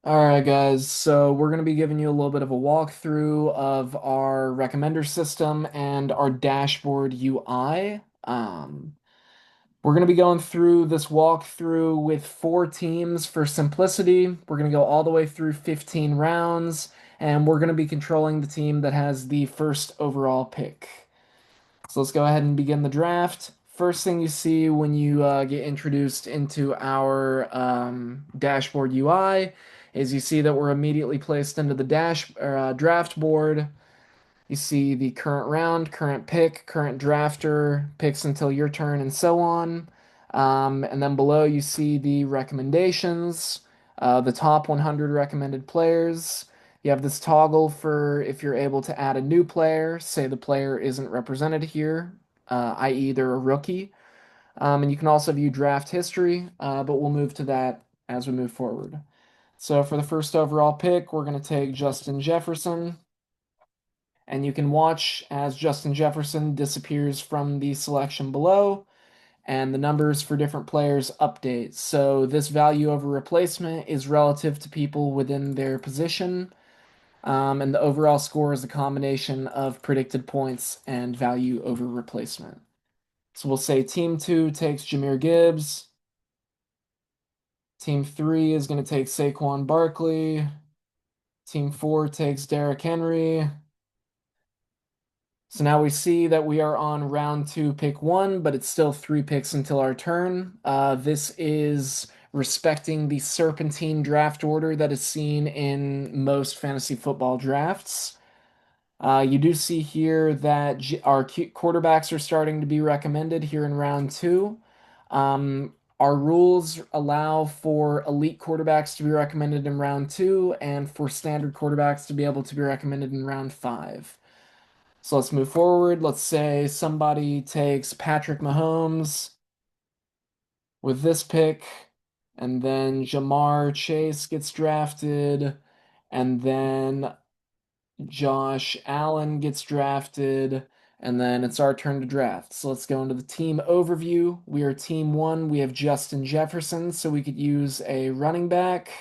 All right, guys. So we're going to be giving you a little bit of a walkthrough of our recommender system and our dashboard UI. We're going to be going through this walkthrough with four teams for simplicity. We're going to go all the way through 15 rounds, and we're going to be controlling the team that has the first overall pick. So let's go ahead and begin the draft. First thing you see when you get introduced into our dashboard UI is you see that we're immediately placed into the draft board. You see the current round, current pick, current drafter, picks until your turn, and so on. And then below you see the recommendations, the top 100 recommended players. You have this toggle for if you're able to add a new player, say the player isn't represented here, i.e., they're a rookie. And you can also view draft history, but we'll move to that as we move forward. So for the first overall pick, we're going to take Justin Jefferson. And you can watch as Justin Jefferson disappears from the selection below, and the numbers for different players update. So this value over replacement is relative to people within their position, and the overall score is a combination of predicted points and value over replacement. So we'll say Team 2 takes Jahmyr Gibbs. Team 3 is going to take Saquon Barkley. Team 4 takes Derrick Henry. So now we see that we are on round two, pick one, but it's still three picks until our turn. This is respecting the serpentine draft order that is seen in most fantasy football drafts. You do see here that our quarterbacks are starting to be recommended here in round two. Our rules allow for elite quarterbacks to be recommended in round two and for standard quarterbacks to be able to be recommended in round five. So let's move forward. Let's say somebody takes Patrick Mahomes with this pick, and then Jamar Chase gets drafted, and then Josh Allen gets drafted, and then it's our turn to draft. So let's go into the team overview. We are team one. We have Justin Jefferson, so we could use a running back.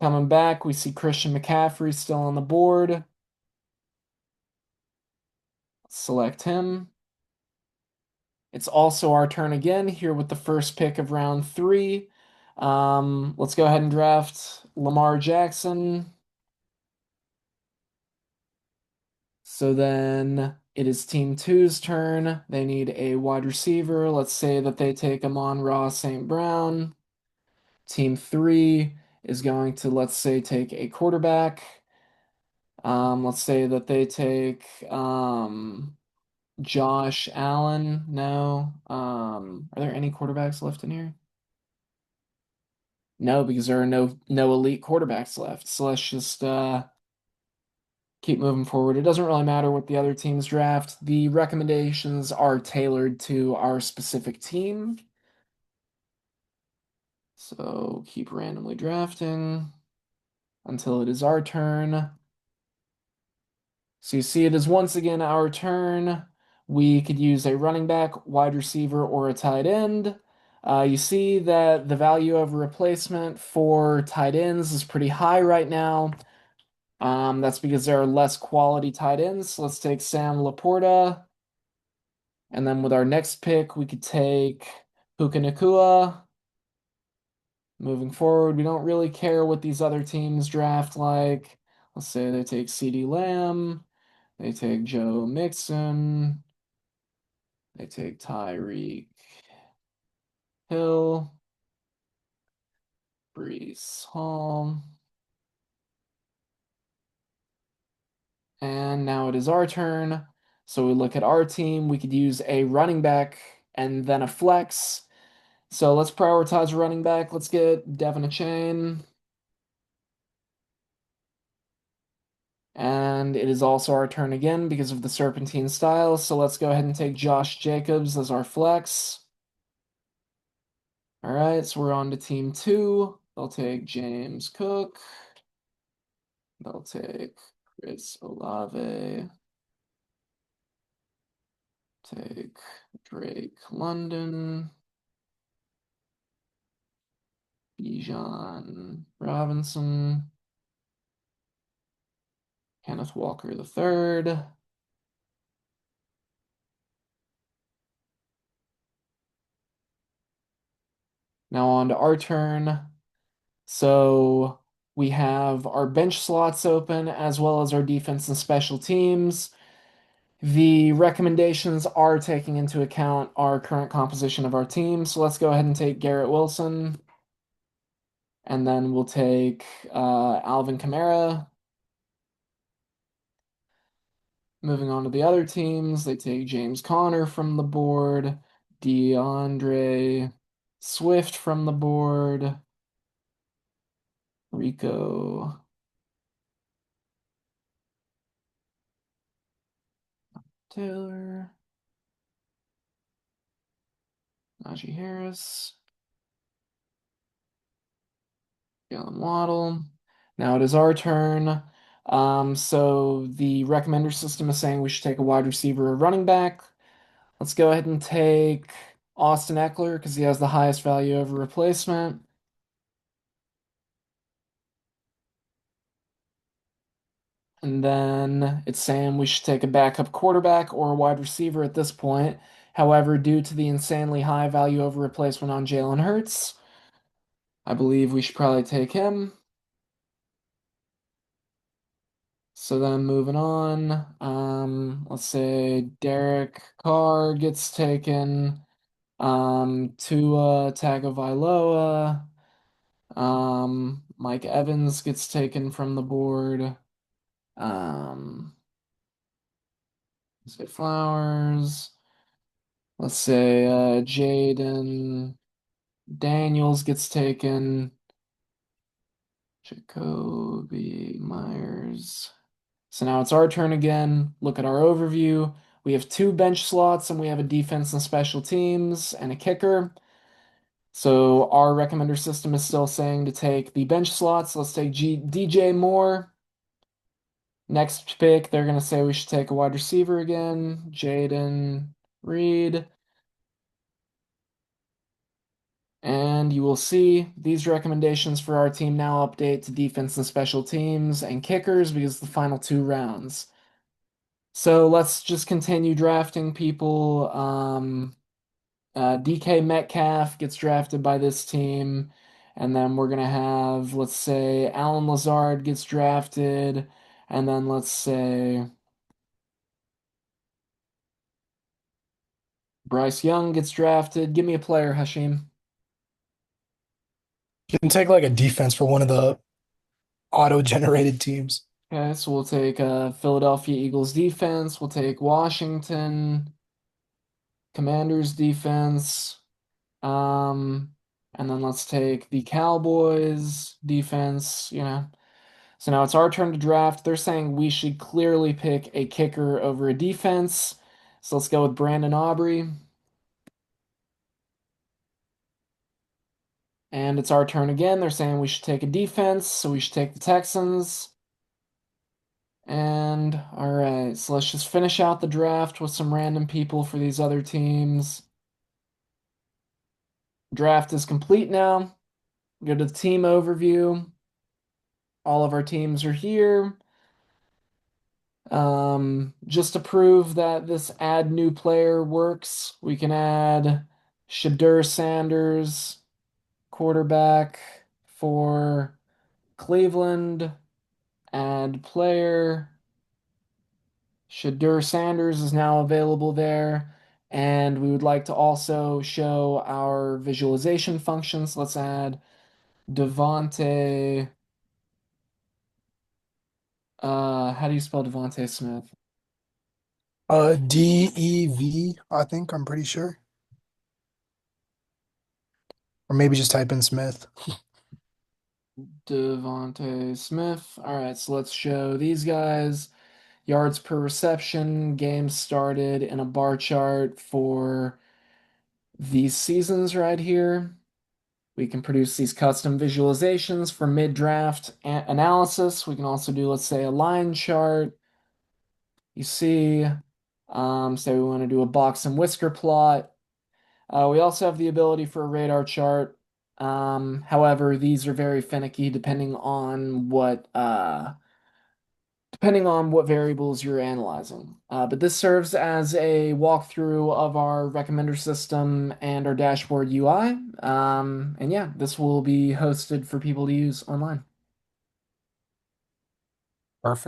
Coming back, we see Christian McCaffrey still on the board. Select him. It's also our turn again here with the first pick of round three. Let's go ahead and draft Lamar Jackson. So then it is team two's turn. They need a wide receiver. Let's say that they take Amon-Ra St. Brown. Team three is going to, let's say, take a quarterback. Let's say that they take Josh Allen. No. Are there any quarterbacks left in here? No, because there are no elite quarterbacks left. So let's just keep moving forward. It doesn't really matter what the other teams draft. The recommendations are tailored to our specific team. So keep randomly drafting until it is our turn. So you see it is once again our turn. We could use a running back, wide receiver, or a tight end. You see that the value of a replacement for tight ends is pretty high right now. That's because there are less quality tight ends. So let's take Sam Laporta. And then with our next pick, we could take Puka Nacua. Moving forward, we don't really care what these other teams draft like. Let's say they take CeeDee Lamb. They take Joe Mixon. They take Tyreek Hill. Brees Hall. And now it is our turn. So we look at our team. We could use a running back and then a flex. So let's prioritize running back. Let's get Devin Achane. And it is also our turn again because of the serpentine style. So let's go ahead and take Josh Jacobs as our flex. All right, so we're on to team two. They'll take James Cook. They'll take Chris Olave. Take Drake London. Bijan Robinson, Kenneth Walker the third. Now on to our turn. So we have our bench slots open as well as our defense and special teams. The recommendations are taking into account our current composition of our team. So let's go ahead and take Garrett Wilson, and then we'll take Alvin Kamara. Moving on to the other teams, they take James Conner from the board, DeAndre Swift from the board, Rico Taylor, Najee Harris, Jalen Waddle. Now it is our turn. So the recommender system is saying we should take a wide receiver or running back. Let's go ahead and take Austin Eckler because he has the highest value over replacement. And then it's saying we should take a backup quarterback or a wide receiver at this point. However, due to the insanely high value over replacement on Jalen Hurts, I believe we should probably take him. So then moving on, let's say Derek Carr gets taken, Tua Tagovailoa, Mike Evans gets taken from the board, let's say Flowers, let's say Jaden Daniels gets taken, Jacoby Myers. So now it's our turn again. Look at our overview. We have two bench slots and we have a defense and special teams and a kicker. So our recommender system is still saying to take the bench slots. Let's take DJ Moore. Next pick, they're going to say we should take a wide receiver again, Jaden Reed. And you will see these recommendations for our team now update to defense and special teams and kickers because the final two rounds. So let's just continue drafting people. DK Metcalf gets drafted by this team. And then we're going to have, let's say, Alan Lazard gets drafted. And then let's say Bryce Young gets drafted. Give me a player, Hashim. You can take like a defense for one of the auto-generated teams. Okay, so we'll take Philadelphia Eagles defense. We'll take Washington Commanders defense. Um, and then let's take the Cowboys defense. So now it's our turn to draft. They're saying we should clearly pick a kicker over a defense. So let's go with Brandon Aubrey. And it's our turn again. They're saying we should take a defense, so we should take the Texans. And all right, so let's just finish out the draft with some random people for these other teams. Draft is complete now. Go to the team overview. All of our teams are here. Just to prove that this add new player works, we can add Shadur Sanders, quarterback for Cleveland. Add player. Shadur Sanders is now available there. And we would like to also show our visualization functions. Let's add Devonte. How do you spell Devonte Smith? DEV, I think, I'm pretty sure. Or maybe just type in Smith. Devonte Smith. All right, so let's show these guys. Yards per reception, games started in a bar chart for these seasons right here. We can produce these custom visualizations for mid-draft analysis. We can also do, let's say, a line chart. You see, say we want to do a box and whisker plot. We also have the ability for a radar chart. However, these are very finicky depending on what variables you're analyzing. But this serves as a walkthrough of our recommender system and our dashboard UI. And yeah, this will be hosted for people to use online. Perfect.